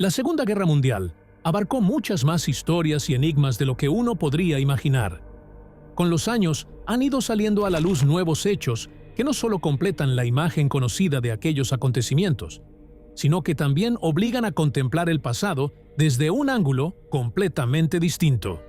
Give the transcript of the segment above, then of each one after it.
La Segunda Guerra Mundial abarcó muchas más historias y enigmas de lo que uno podría imaginar. Con los años han ido saliendo a la luz nuevos hechos que no solo completan la imagen conocida de aquellos acontecimientos, sino que también obligan a contemplar el pasado desde un ángulo completamente distinto.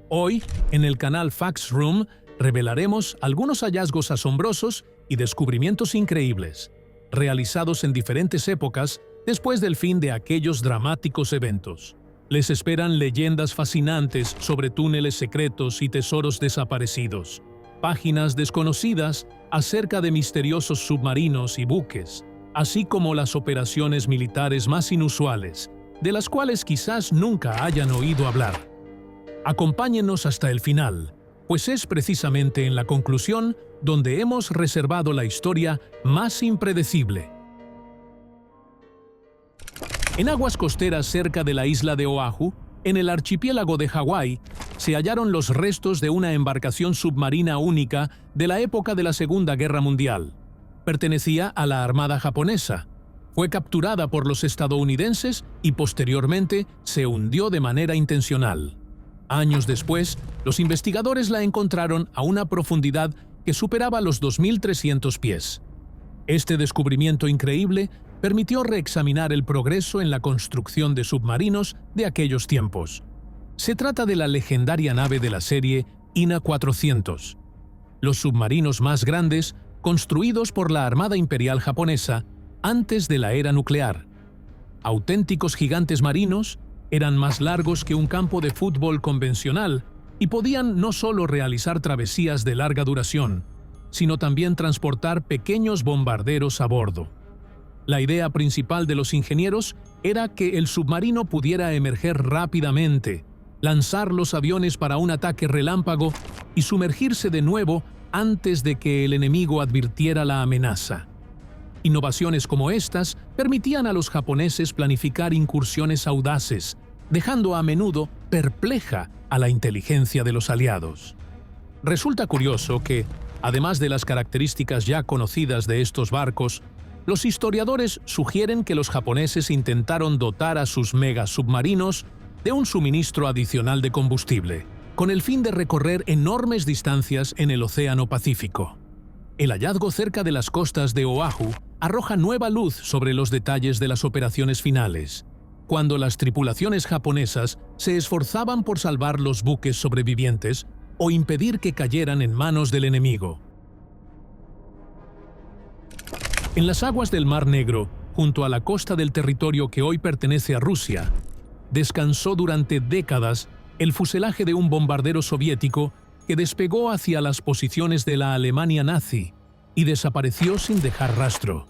Hoy, en el canal Facts Room, revelaremos algunos hallazgos asombrosos y descubrimientos increíbles, realizados en diferentes épocas después del fin de aquellos dramáticos eventos. Les esperan leyendas fascinantes sobre túneles secretos y tesoros desaparecidos, páginas desconocidas acerca de misteriosos submarinos y buques, así como las operaciones militares más inusuales, de las cuales quizás nunca hayan oído hablar. Acompáñenos hasta el final, pues es precisamente en la conclusión donde hemos reservado la historia más impredecible. En aguas costeras cerca de la isla de Oahu, en el archipiélago de Hawái, se hallaron los restos de una embarcación submarina única de la época de la Segunda Guerra Mundial. Pertenecía a la Armada japonesa. Fue capturada por los estadounidenses y posteriormente se hundió de manera intencional. Años después, los investigadores la encontraron a una profundidad que superaba los 2.300 pies. Este descubrimiento increíble permitió reexaminar el progreso en la construcción de submarinos de aquellos tiempos. Se trata de la legendaria nave de la serie INA 400, los submarinos más grandes construidos por la Armada Imperial japonesa antes de la era nuclear. Auténticos gigantes marinos, eran más largos que un campo de fútbol convencional y podían no solo realizar travesías de larga duración, sino también transportar pequeños bombarderos a bordo. La idea principal de los ingenieros era que el submarino pudiera emerger rápidamente, lanzar los aviones para un ataque relámpago y sumergirse de nuevo antes de que el enemigo advirtiera la amenaza. Innovaciones como estas permitían a los japoneses planificar incursiones audaces, dejando a menudo perpleja a la inteligencia de los aliados. Resulta curioso que, además de las características ya conocidas de estos barcos, los historiadores sugieren que los japoneses intentaron dotar a sus megasubmarinos de un suministro adicional de combustible, con el fin de recorrer enormes distancias en el Océano Pacífico. El hallazgo cerca de las costas de Oahu arroja nueva luz sobre los detalles de las operaciones finales, cuando las tripulaciones japonesas se esforzaban por salvar los buques sobrevivientes o impedir que cayeran en manos del enemigo. En las aguas del Mar Negro, junto a la costa del territorio que hoy pertenece a Rusia, descansó durante décadas el fuselaje de un bombardero soviético que despegó hacia las posiciones de la Alemania nazi y desapareció sin dejar rastro.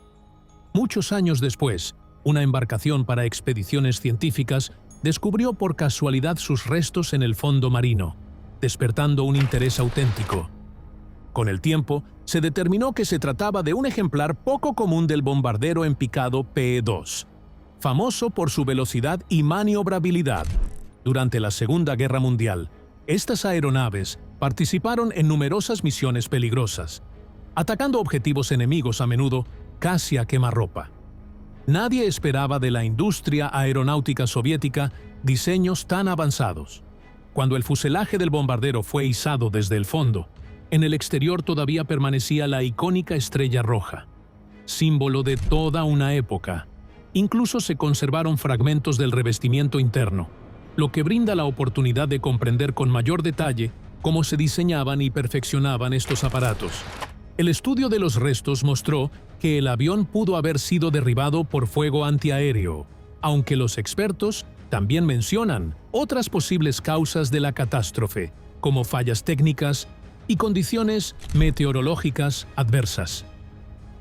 Muchos años después, una embarcación para expediciones científicas descubrió por casualidad sus restos en el fondo marino, despertando un interés auténtico. Con el tiempo, se determinó que se trataba de un ejemplar poco común del bombardero en picado PE-2, famoso por su velocidad y maniobrabilidad. Durante la Segunda Guerra Mundial, estas aeronaves participaron en numerosas misiones peligrosas, atacando objetivos enemigos a menudo casi a quemarropa. Nadie esperaba de la industria aeronáutica soviética diseños tan avanzados. Cuando el fuselaje del bombardero fue izado desde el fondo, en el exterior todavía permanecía la icónica estrella roja, símbolo de toda una época. Incluso se conservaron fragmentos del revestimiento interno, lo que brinda la oportunidad de comprender con mayor detalle cómo se diseñaban y perfeccionaban estos aparatos. El estudio de los restos mostró que el avión pudo haber sido derribado por fuego antiaéreo, aunque los expertos también mencionan otras posibles causas de la catástrofe, como fallas técnicas y condiciones meteorológicas adversas.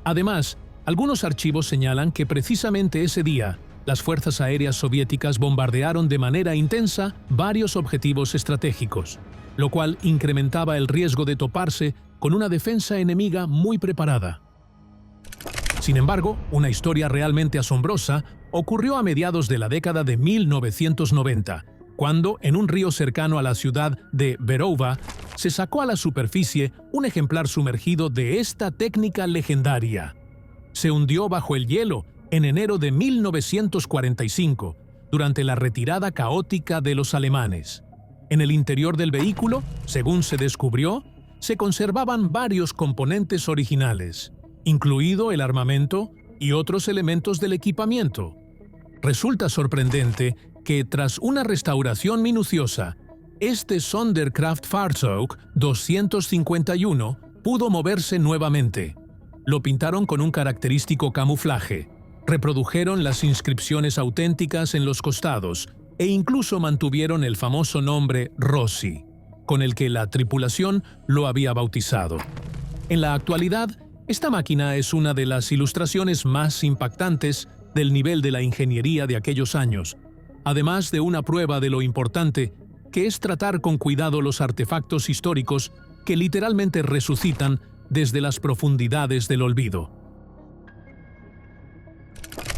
Además, algunos archivos señalan que precisamente ese día, las fuerzas aéreas soviéticas bombardearon de manera intensa varios objetivos estratégicos, lo cual incrementaba el riesgo de toparse con una defensa enemiga muy preparada. Sin embargo, una historia realmente asombrosa ocurrió a mediados de la década de 1990, cuando, en un río cercano a la ciudad de Verova, se sacó a la superficie un ejemplar sumergido de esta técnica legendaria. Se hundió bajo el hielo en enero de 1945, durante la retirada caótica de los alemanes. En el interior del vehículo, según se descubrió, se conservaban varios componentes originales, incluido el armamento y otros elementos del equipamiento. Resulta sorprendente que, tras una restauración minuciosa, este Sonderkraftfahrzeug 251 pudo moverse nuevamente. Lo pintaron con un característico camuflaje, reprodujeron las inscripciones auténticas en los costados e incluso mantuvieron el famoso nombre Rossi, con el que la tripulación lo había bautizado. En la actualidad, esta máquina es una de las ilustraciones más impactantes del nivel de la ingeniería de aquellos años, además de una prueba de lo importante que es tratar con cuidado los artefactos históricos que literalmente resucitan desde las profundidades del olvido.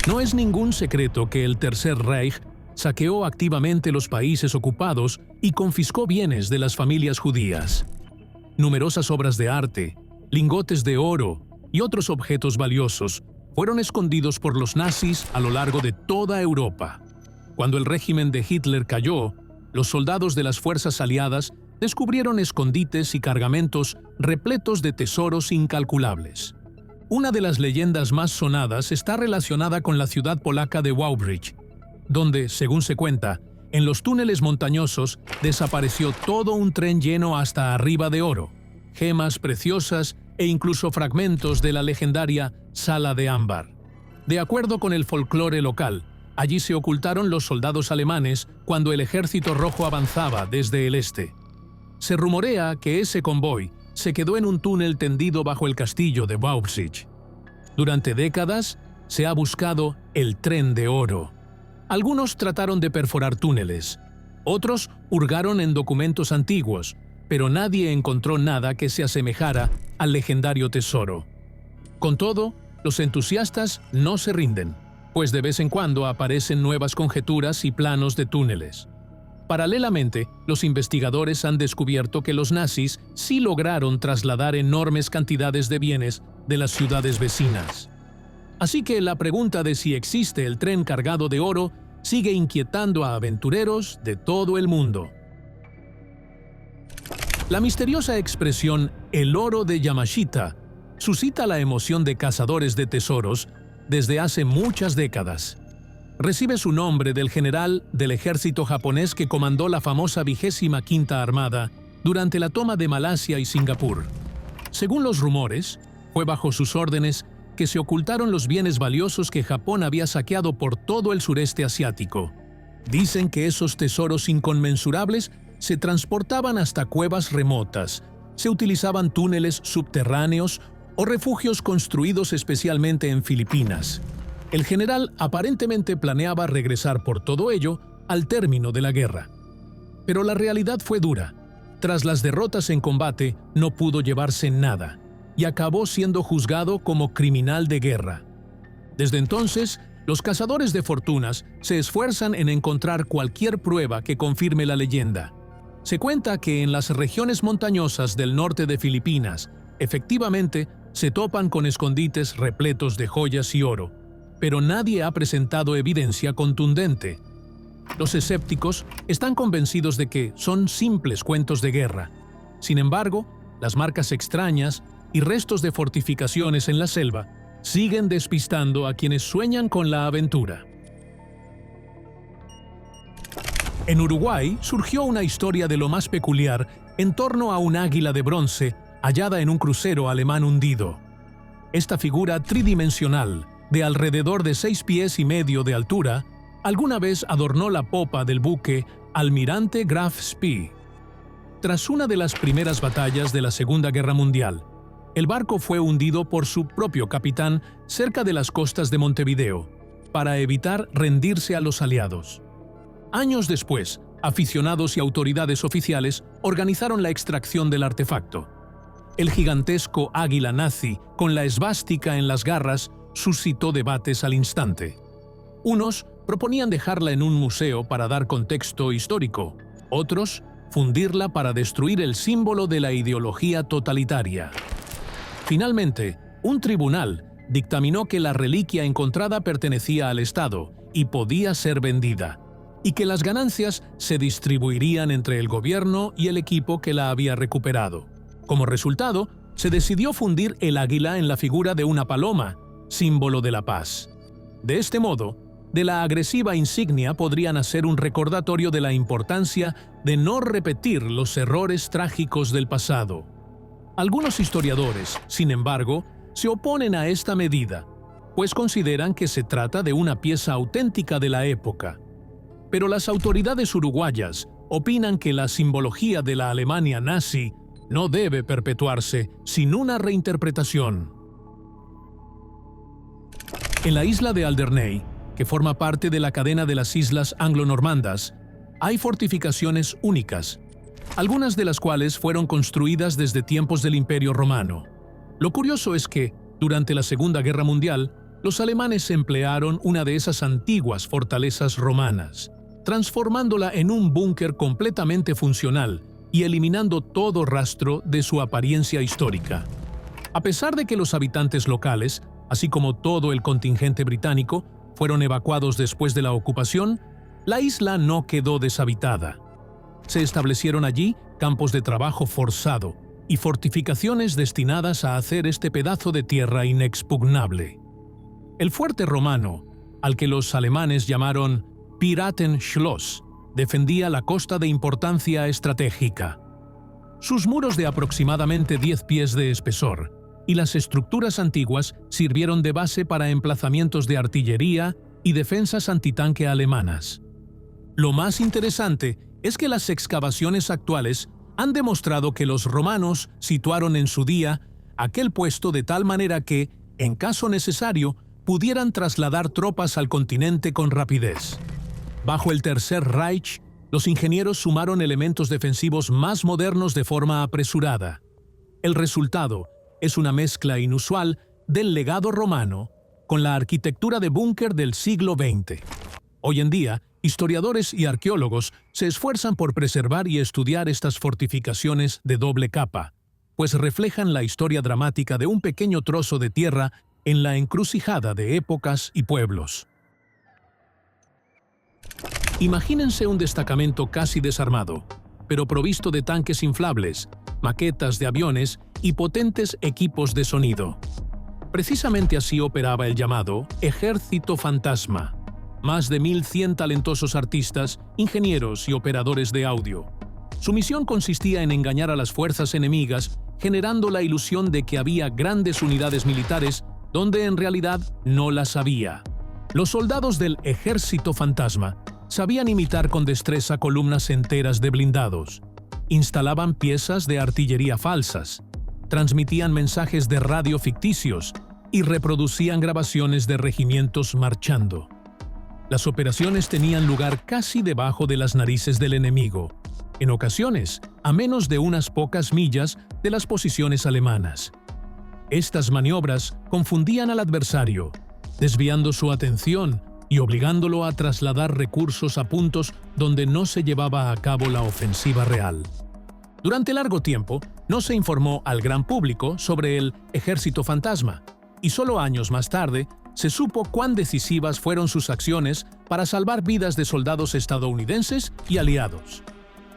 No es ningún secreto que el Tercer Reich saqueó activamente los países ocupados y confiscó bienes de las familias judías. Numerosas obras de arte, lingotes de oro y otros objetos valiosos fueron escondidos por los nazis a lo largo de toda Europa. Cuando el régimen de Hitler cayó, los soldados de las fuerzas aliadas descubrieron escondites y cargamentos repletos de tesoros incalculables. Una de las leyendas más sonadas está relacionada con la ciudad polaca de Wałbrzych, donde, según se cuenta, en los túneles montañosos desapareció todo un tren lleno hasta arriba de oro, gemas preciosas e incluso fragmentos de la legendaria Sala de Ámbar. De acuerdo con el folclore local, allí se ocultaron los soldados alemanes cuando el Ejército Rojo avanzaba desde el este. Se rumorea que ese convoy se quedó en un túnel tendido bajo el castillo de Wałbrzych. Durante décadas se ha buscado el tren de oro. Algunos trataron de perforar túneles, otros hurgaron en documentos antiguos, pero nadie encontró nada que se asemejara al legendario tesoro. Con todo, los entusiastas no se rinden, pues de vez en cuando aparecen nuevas conjeturas y planos de túneles. Paralelamente, los investigadores han descubierto que los nazis sí lograron trasladar enormes cantidades de bienes de las ciudades vecinas. Así que la pregunta de si existe el tren cargado de oro sigue inquietando a aventureros de todo el mundo. La misteriosa expresión «el oro de Yamashita» suscita la emoción de cazadores de tesoros desde hace muchas décadas. Recibe su nombre del general del ejército japonés que comandó la famosa 25ª Armada durante la toma de Malasia y Singapur. Según los rumores, fue bajo sus órdenes que se ocultaron los bienes valiosos que Japón había saqueado por todo el sureste asiático. Dicen que esos tesoros inconmensurables se transportaban hasta cuevas remotas, se utilizaban túneles subterráneos o refugios construidos especialmente en Filipinas. El general aparentemente planeaba regresar por todo ello al término de la guerra. Pero la realidad fue dura. Tras las derrotas en combate, no pudo llevarse nada y acabó siendo juzgado como criminal de guerra. Desde entonces, los cazadores de fortunas se esfuerzan en encontrar cualquier prueba que confirme la leyenda. Se cuenta que en las regiones montañosas del norte de Filipinas, efectivamente, se topan con escondites repletos de joyas y oro, pero nadie ha presentado evidencia contundente. Los escépticos están convencidos de que son simples cuentos de guerra. Sin embargo, las marcas extrañas y restos de fortificaciones en la selva siguen despistando a quienes sueñan con la aventura. En Uruguay surgió una historia de lo más peculiar en torno a un águila de bronce hallada en un crucero alemán hundido. Esta figura tridimensional, de alrededor de 6 pies y medio de altura, alguna vez adornó la popa del buque Almirante Graf Spee. Tras una de las primeras batallas de la Segunda Guerra Mundial, el barco fue hundido por su propio capitán cerca de las costas de Montevideo, para evitar rendirse a los aliados. Años después, aficionados y autoridades oficiales organizaron la extracción del artefacto. El gigantesco águila nazi, con la esvástica en las garras, suscitó debates al instante. Unos proponían dejarla en un museo para dar contexto histórico, otros fundirla para destruir el símbolo de la ideología totalitaria. Finalmente, un tribunal dictaminó que la reliquia encontrada pertenecía al Estado y podía ser vendida, y que las ganancias se distribuirían entre el gobierno y el equipo que la había recuperado. Como resultado, se decidió fundir el águila en la figura de una paloma, símbolo de la paz. De este modo, de la agresiva insignia podría nacer un recordatorio de la importancia de no repetir los errores trágicos del pasado. Algunos historiadores, sin embargo, se oponen a esta medida, pues consideran que se trata de una pieza auténtica de la época. Pero las autoridades uruguayas opinan que la simbología de la Alemania nazi no debe perpetuarse sin una reinterpretación. En la isla de Alderney, que forma parte de la cadena de las islas anglo-normandas, hay fortificaciones únicas, algunas de las cuales fueron construidas desde tiempos del Imperio Romano. Lo curioso es que, durante la Segunda Guerra Mundial, los alemanes emplearon una de esas antiguas fortalezas romanas, transformándola en un búnker completamente funcional y eliminando todo rastro de su apariencia histórica. A pesar de que los habitantes locales, así como todo el contingente británico, fueron evacuados después de la ocupación, la isla no quedó deshabitada. Se establecieron allí campos de trabajo forzado y fortificaciones destinadas a hacer este pedazo de tierra inexpugnable. El fuerte romano, al que los alemanes llamaron Piratenschloss, defendía la costa de importancia estratégica. Sus muros de aproximadamente 10 pies de espesor y las estructuras antiguas sirvieron de base para emplazamientos de artillería y defensas antitanque alemanas. Lo más interesante es que las excavaciones actuales han demostrado que los romanos situaron en su día aquel puesto de tal manera que, en caso necesario, pudieran trasladar tropas al continente con rapidez. Bajo el Tercer Reich, los ingenieros sumaron elementos defensivos más modernos de forma apresurada. El resultado es una mezcla inusual del legado romano con la arquitectura de búnker del siglo XX. Hoy en día, historiadores y arqueólogos se esfuerzan por preservar y estudiar estas fortificaciones de doble capa, pues reflejan la historia dramática de un pequeño trozo de tierra en la encrucijada de épocas y pueblos. Imagínense un destacamento casi desarmado, pero provisto de tanques inflables, maquetas de aviones y potentes equipos de sonido. Precisamente así operaba el llamado Ejército Fantasma. Más de 1.100 talentosos artistas, ingenieros y operadores de audio. Su misión consistía en engañar a las fuerzas enemigas, generando la ilusión de que había grandes unidades militares donde en realidad no las había. Los soldados del Ejército Fantasma sabían imitar con destreza columnas enteras de blindados, instalaban piezas de artillería falsas, transmitían mensajes de radio ficticios y reproducían grabaciones de regimientos marchando. Las operaciones tenían lugar casi debajo de las narices del enemigo, en ocasiones a menos de unas pocas millas de las posiciones alemanas. Estas maniobras confundían al adversario, desviando su atención y obligándolo a trasladar recursos a puntos donde no se llevaba a cabo la ofensiva real. Durante largo tiempo, no se informó al gran público sobre el Ejército Fantasma, y solo años más tarde se supo cuán decisivas fueron sus acciones para salvar vidas de soldados estadounidenses y aliados.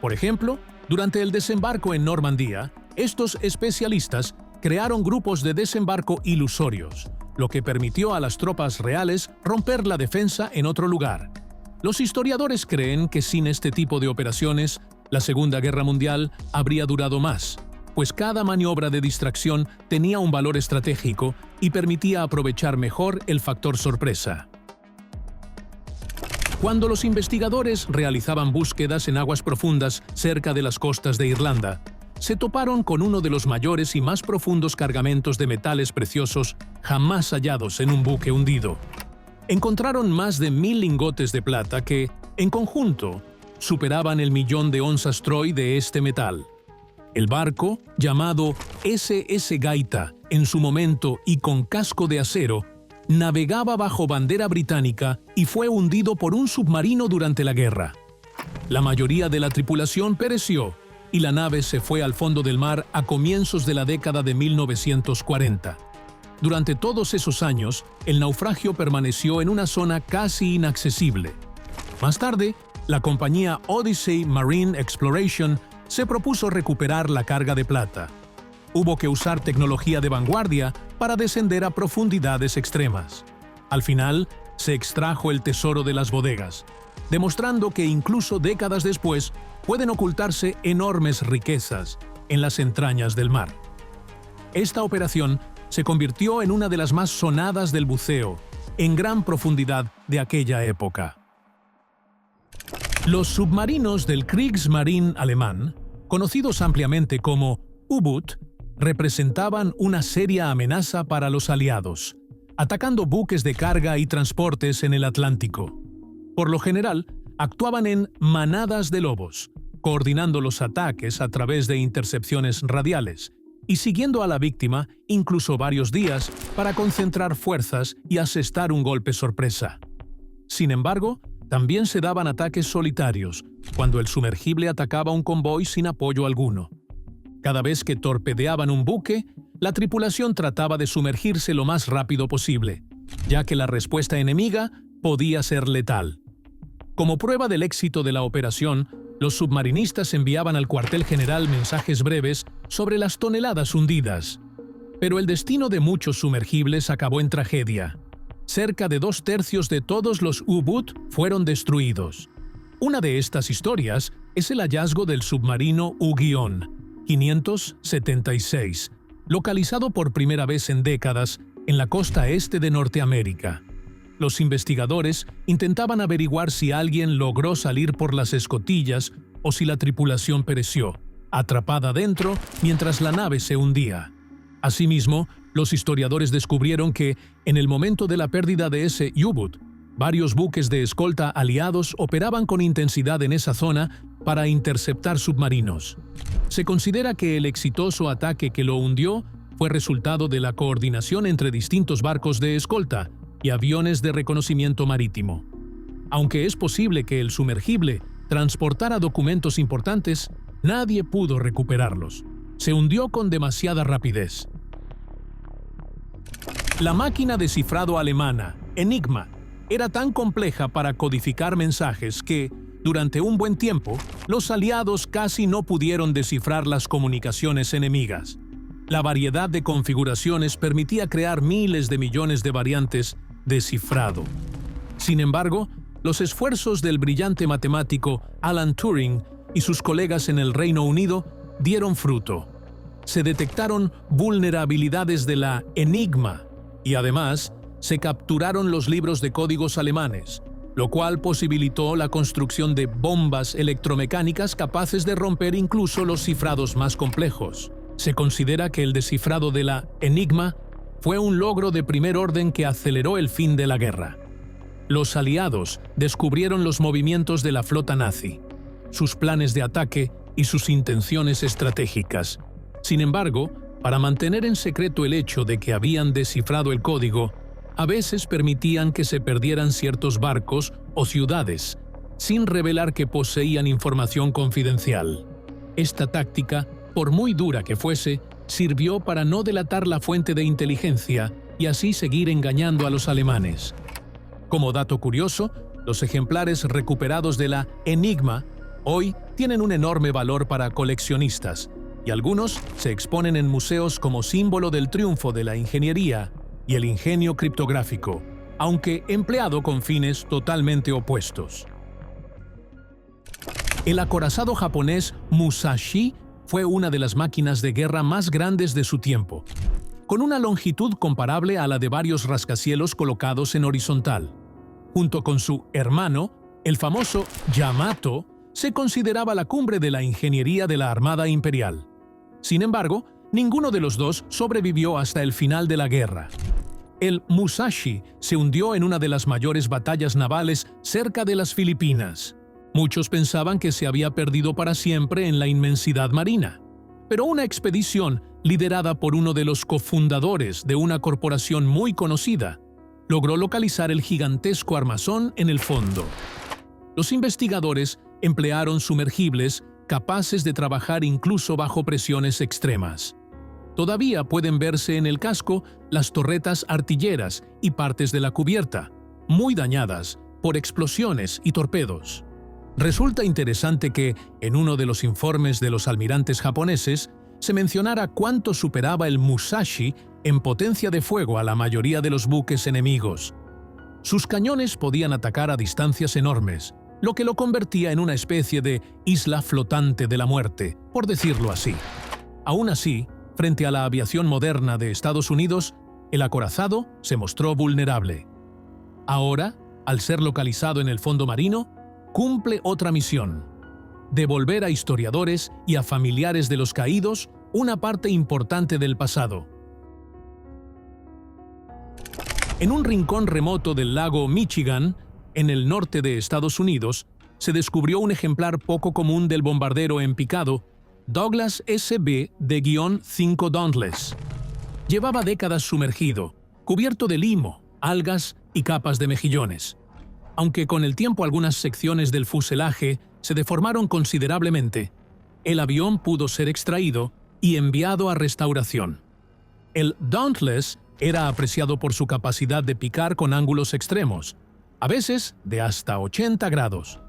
Por ejemplo, durante el desembarco en Normandía, estos especialistas crearon grupos de desembarco ilusorios, lo que permitió a las tropas reales romper la defensa en otro lugar. Los historiadores creen que sin este tipo de operaciones, la Segunda Guerra Mundial habría durado más, pues cada maniobra de distracción tenía un valor estratégico y permitía aprovechar mejor el factor sorpresa. Cuando los investigadores realizaban búsquedas en aguas profundas cerca de las costas de Irlanda, se toparon con uno de los mayores y más profundos cargamentos de metales preciosos jamás hallados en un buque hundido. Encontraron más de 1.000 lingotes de plata que, en conjunto, superaban el 1.000.000 de onzas Troy de este metal. El barco, llamado SS Gaita en su momento y con casco de acero, navegaba bajo bandera británica y fue hundido por un submarino durante la guerra. La mayoría de la tripulación pereció y la nave se fue al fondo del mar a comienzos de la década de 1940. Durante todos esos años, el naufragio permaneció en una zona casi inaccesible. Más tarde, la compañía Odyssey Marine Exploration se propuso recuperar la carga de plata. Hubo que usar tecnología de vanguardia para descender a profundidades extremas. Al final, se extrajo el tesoro de las bodegas, demostrando que incluso décadas después pueden ocultarse enormes riquezas en las entrañas del mar. Esta operación se convirtió en una de las más sonadas del buceo, en gran profundidad de aquella época. Los submarinos del Kriegsmarine alemán, conocidos ampliamente como U-Boot, representaban una seria amenaza para los aliados, atacando buques de carga y transportes en el Atlántico. Por lo general, actuaban en manadas de lobos, coordinando los ataques a través de intercepciones radiales y siguiendo a la víctima incluso varios días para concentrar fuerzas y asestar un golpe sorpresa. Sin embargo, también se daban ataques solitarios, cuando el sumergible atacaba un convoy sin apoyo alguno. Cada vez que torpedeaban un buque, la tripulación trataba de sumergirse lo más rápido posible, ya que la respuesta enemiga podía ser letal. Como prueba del éxito de la operación, los submarinistas enviaban al cuartel general mensajes breves sobre las toneladas hundidas. Pero el destino de muchos sumergibles acabó en tragedia. Cerca de 2/3 de todos los U-Boot fueron destruidos. Una de estas historias es el hallazgo del submarino U-576, localizado por primera vez en décadas en la costa este de Norteamérica. Los investigadores intentaban averiguar si alguien logró salir por las escotillas o si la tripulación pereció, atrapada dentro mientras la nave se hundía. Asimismo, los historiadores descubrieron que, en el momento de la pérdida de ese U-Boot, varios buques de escolta aliados operaban con intensidad en esa zona para interceptar submarinos. Se considera que el exitoso ataque que lo hundió fue resultado de la coordinación entre distintos barcos de escolta y aviones de reconocimiento marítimo. Aunque es posible que el sumergible transportara documentos importantes, nadie pudo recuperarlos. Se hundió con demasiada rapidez. La máquina de cifrado alemana, Enigma, era tan compleja para codificar mensajes que, durante un buen tiempo, los aliados casi no pudieron descifrar las comunicaciones enemigas. La variedad de configuraciones permitía crear miles de millones de variantes de cifrado. Sin embargo, los esfuerzos del brillante matemático Alan Turing y sus colegas en el Reino Unido dieron fruto. Se detectaron vulnerabilidades de la Enigma y además se capturaron los libros de códigos alemanes, lo cual posibilitó la construcción de bombas electromecánicas capaces de romper incluso los cifrados más complejos. Se considera que el descifrado de la Enigma fue un logro de primer orden que aceleró el fin de la guerra. Los aliados descubrieron los movimientos de la flota nazi, sus planes de ataque y sus intenciones estratégicas. Sin embargo, para mantener en secreto el hecho de que habían descifrado el código, a veces permitían que se perdieran ciertos barcos o ciudades, sin revelar que poseían información confidencial. Esta táctica, por muy dura que fuese, sirvió para no delatar la fuente de inteligencia y así seguir engañando a los alemanes. Como dato curioso, los ejemplares recuperados de la Enigma hoy tienen un enorme valor para coleccionistas, y algunos se exponen en museos como símbolo del triunfo de la ingeniería y el ingenio criptográfico, aunque empleado con fines totalmente opuestos. El acorazado japonés Musashi fue una de las máquinas de guerra más grandes de su tiempo, con una longitud comparable a la de varios rascacielos colocados en horizontal. Junto con su hermano, el famoso Yamato, se consideraba la cumbre de la ingeniería de la Armada Imperial. Sin embargo, ninguno de los dos sobrevivió hasta el final de la guerra. El Musashi se hundió en una de las mayores batallas navales cerca de las Filipinas. Muchos pensaban que se había perdido para siempre en la inmensidad marina. Pero una expedición liderada por uno de los cofundadores de una corporación muy conocida logró localizar el gigantesco armazón en el fondo. Los investigadores emplearon sumergibles capaces de trabajar incluso bajo presiones extremas. Todavía pueden verse en el casco las torretas artilleras y partes de la cubierta, muy dañadas por explosiones y torpedos. Resulta interesante que, en uno de los informes de los almirantes japoneses, se mencionara cuánto superaba el Musashi en potencia de fuego a la mayoría de los buques enemigos. Sus cañones podían atacar a distancias enormes, lo que lo convertía en una especie de isla flotante de la muerte, por decirlo así. Aún así, frente a la aviación moderna de Estados Unidos, el acorazado se mostró vulnerable. Ahora, al ser localizado en el fondo marino, cumple otra misión: devolver a historiadores y a familiares de los caídos una parte importante del pasado. En un rincón remoto del lago Michigan, en el norte de Estados Unidos, se descubrió un ejemplar poco común del bombardero en picado Douglas SB-5 Dauntless. Llevaba décadas sumergido, cubierto de limo, algas y capas de mejillones. Aunque con el tiempo algunas secciones del fuselaje se deformaron considerablemente, el avión pudo ser extraído y enviado a restauración. El Dauntless era apreciado por su capacidad de picar con ángulos extremos, a veces de hasta 80 grados.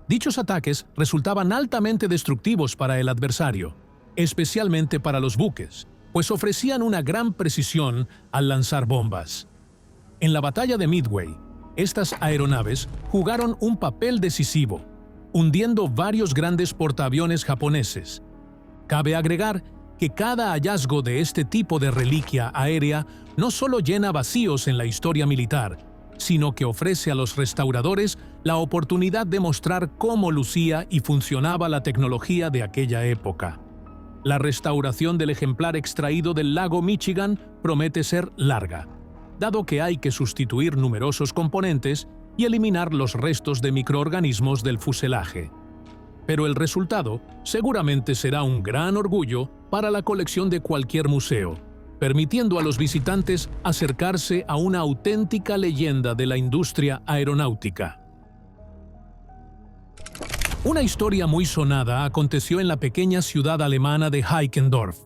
Dichos ataques resultaban altamente destructivos para el adversario, especialmente para los buques, pues ofrecían una gran precisión al lanzar bombas. En la batalla de Midway, estas aeronaves jugaron un papel decisivo, hundiendo varios grandes portaaviones japoneses. Cabe agregar que cada hallazgo de este tipo de reliquia aérea no solo llena vacíos en la historia militar, sino que ofrece a los restauradores la oportunidad de mostrar cómo lucía y funcionaba la tecnología de aquella época. La restauración del ejemplar extraído del lago Michigan promete ser larga, dado que hay que sustituir numerosos componentes y eliminar los restos de microorganismos del fuselaje. Pero el resultado seguramente será un gran orgullo para la colección de cualquier museo, permitiendo a los visitantes acercarse a una auténtica leyenda de la industria aeronáutica. Una historia muy sonada aconteció en la pequeña ciudad alemana de Heikendorf.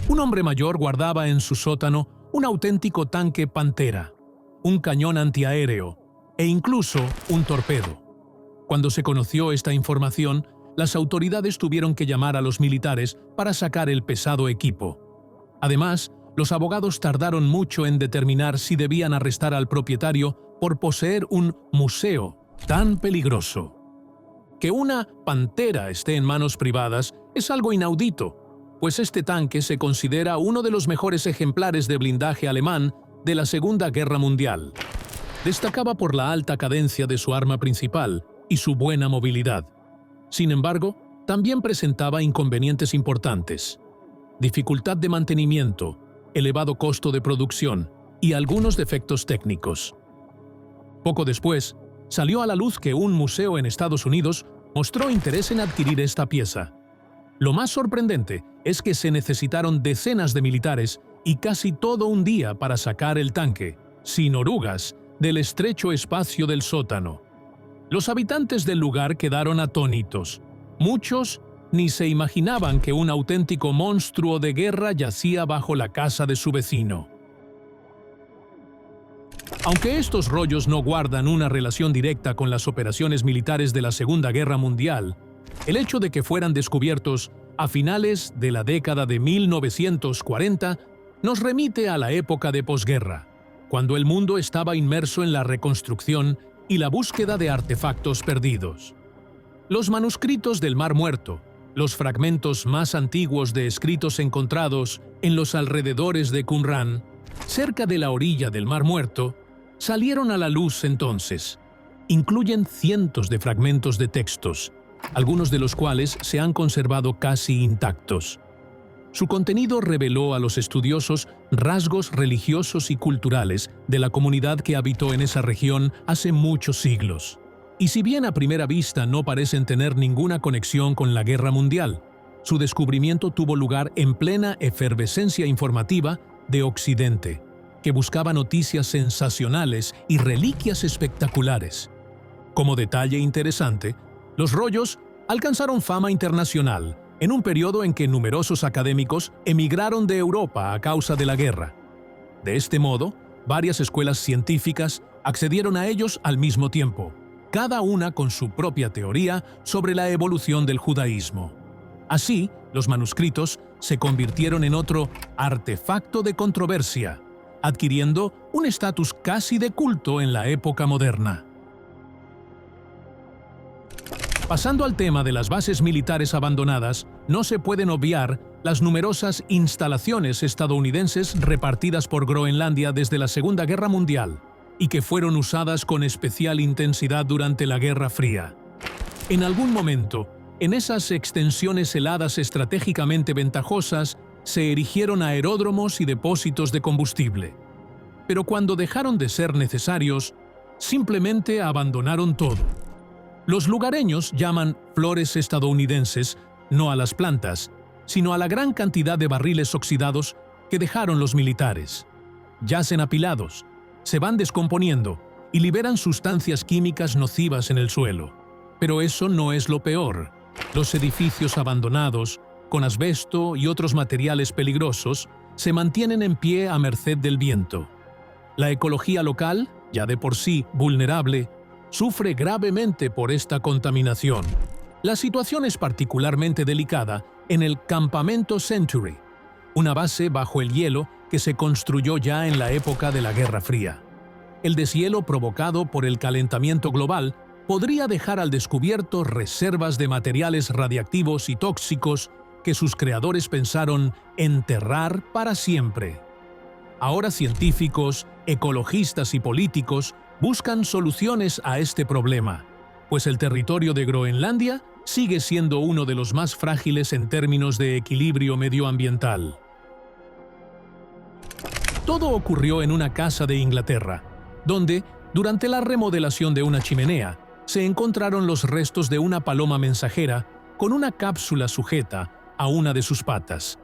Un hombre mayor guardaba en su sótano un auténtico tanque Pantera, un cañón antiaéreo e incluso un torpedo. Cuando se conoció esta información, las autoridades tuvieron que llamar a los militares para sacar el pesado equipo. Además, los abogados tardaron mucho en determinar si debían arrestar al propietario por poseer un museo tan peligroso. Que una Pantera esté en manos privadas es algo inaudito, pues este tanque se considera uno de los mejores ejemplares de blindaje alemán de la Segunda Guerra Mundial. Destacaba por la alta cadencia de su arma principal y su buena movilidad. Sin embargo, también presentaba inconvenientes importantes: dificultad de mantenimiento, elevado costo de producción y algunos defectos técnicos. Poco después, salió a la luz que un museo en Estados Unidos mostró interés en adquirir esta pieza. Lo más sorprendente es que se necesitaron decenas de militares y casi todo un día para sacar el tanque, sin orugas, del estrecho espacio del sótano. Los habitantes del lugar quedaron atónitos. Muchos ni se imaginaban que un auténtico monstruo de guerra yacía bajo la casa de su vecino. Aunque estos rollos no guardan una relación directa con las operaciones militares de la Segunda Guerra Mundial, el hecho de que fueran descubiertos a finales de la década de 1940 nos remite a la época de posguerra, cuando el mundo estaba inmerso en la reconstrucción y la búsqueda de artefactos perdidos. Los manuscritos del Mar Muerto, los fragmentos más antiguos de escritos encontrados en los alrededores de Qumran, cerca de la orilla del Mar Muerto, salieron a la luz entonces. Incluyen cientos de fragmentos de textos, algunos de los cuales se han conservado casi intactos. Su contenido reveló a los estudiosos rasgos religiosos y culturales de la comunidad que habitó en esa región hace muchos siglos. Y si bien a primera vista no parecen tener ninguna conexión con la Guerra Mundial, su descubrimiento tuvo lugar en plena efervescencia informativa de Occidente, que buscaba noticias sensacionales y reliquias espectaculares. Como detalle interesante, los rollos alcanzaron fama internacional en un periodo en que numerosos académicos emigraron de Europa a causa de la guerra. De este modo, varias escuelas científicas accedieron a ellos al mismo tiempo, cada una con su propia teoría sobre la evolución del judaísmo. Así, los manuscritos se convirtieron en otro artefacto de controversia, adquiriendo un estatus casi de culto en la época moderna. Pasando al tema de las bases militares abandonadas, no se pueden obviar las numerosas instalaciones estadounidenses repartidas por Groenlandia desde la Segunda Guerra Mundial y que fueron usadas con especial intensidad durante la Guerra Fría. En algún momento, en esas extensiones heladas estratégicamente ventajosas, se erigieron aeródromos y depósitos de combustible. Pero cuando dejaron de ser necesarios, simplemente abandonaron todo. Los lugareños llaman flores estadounidenses no a las plantas, sino a la gran cantidad de barriles oxidados que dejaron los militares. Yacen apilados, se van descomponiendo y liberan sustancias químicas nocivas en el suelo. Pero eso no es lo peor. Los edificios abandonados, con asbesto y otros materiales peligrosos, se mantienen en pie a merced del viento. La ecología local, ya de por sí vulnerable, sufre gravemente por esta contaminación. La situación es particularmente delicada en el Campamento Century, una base bajo el hielo que se construyó ya en la época de la Guerra Fría. El deshielo provocado por el calentamiento global podría dejar al descubierto reservas de materiales radiactivos y tóxicos que sus creadores pensaron enterrar para siempre. Ahora científicos, ecologistas y políticos buscan soluciones a este problema, pues el territorio de Groenlandia sigue siendo uno de los más frágiles en términos de equilibrio medioambiental. Todo ocurrió en una casa de Inglaterra, donde, durante la remodelación de una chimenea, se encontraron los restos de una paloma mensajera con una cápsula sujeta a una de sus patas.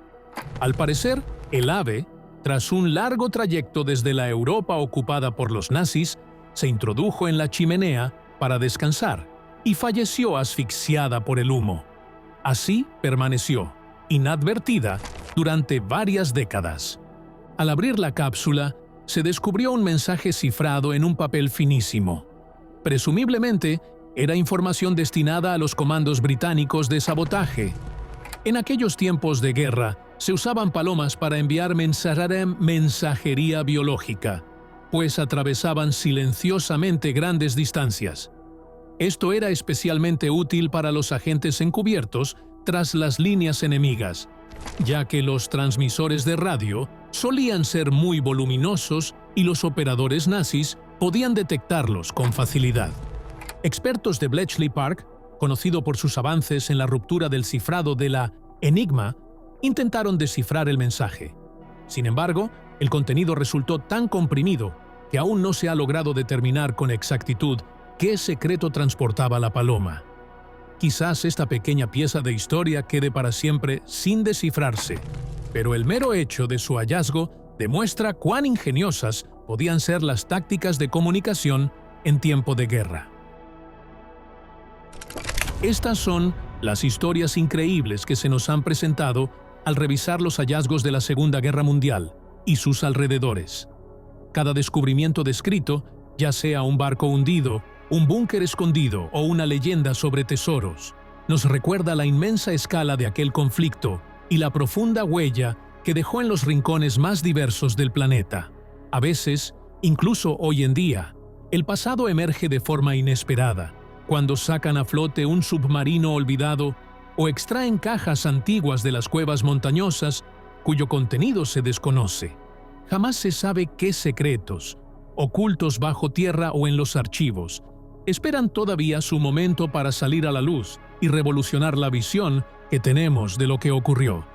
Al parecer, el ave, tras un largo trayecto desde la Europa ocupada por los nazis, se introdujo en la chimenea para descansar y falleció asfixiada por el humo. Así permaneció, inadvertida, durante varias décadas. Al abrir la cápsula, se descubrió un mensaje cifrado en un papel finísimo. Presumiblemente, era información destinada a los comandos británicos de sabotaje. En aquellos tiempos de guerra, se usaban palomas para enviar mensajería biológica, pues atravesaban silenciosamente grandes distancias. Esto era especialmente útil para los agentes encubiertos tras las líneas enemigas, ya que los transmisores de radio solían ser muy voluminosos y los operadores nazis podían detectarlos con facilidad. Expertos de Bletchley Park, conocido por sus avances en la ruptura del cifrado de la Enigma, intentaron descifrar el mensaje. Sin embargo, el contenido resultó tan comprimido que aún no se ha logrado determinar con exactitud qué secreto transportaba la paloma. Quizás esta pequeña pieza de historia quede para siempre sin descifrarse, pero el mero hecho de su hallazgo demuestra cuán ingeniosas podían ser las tácticas de comunicación en tiempo de guerra. Estas son las historias increíbles que se nos han presentado al revisar los hallazgos de la Segunda Guerra Mundial y sus alrededores. Cada descubrimiento descrito, ya sea un barco hundido, un búnker escondido o una leyenda sobre tesoros, nos recuerda la inmensa escala de aquel conflicto y la profunda huella que dejó en los rincones más diversos del planeta. A veces, incluso hoy en día, el pasado emerge de forma inesperada, cuando sacan a flote un submarino olvidado o extraen cajas antiguas de las cuevas montañosas cuyo contenido se desconoce. Jamás se sabe qué secretos, ocultos bajo tierra o en los archivos, esperan todavía su momento para salir a la luz y revolucionar la visión que tenemos de lo que ocurrió.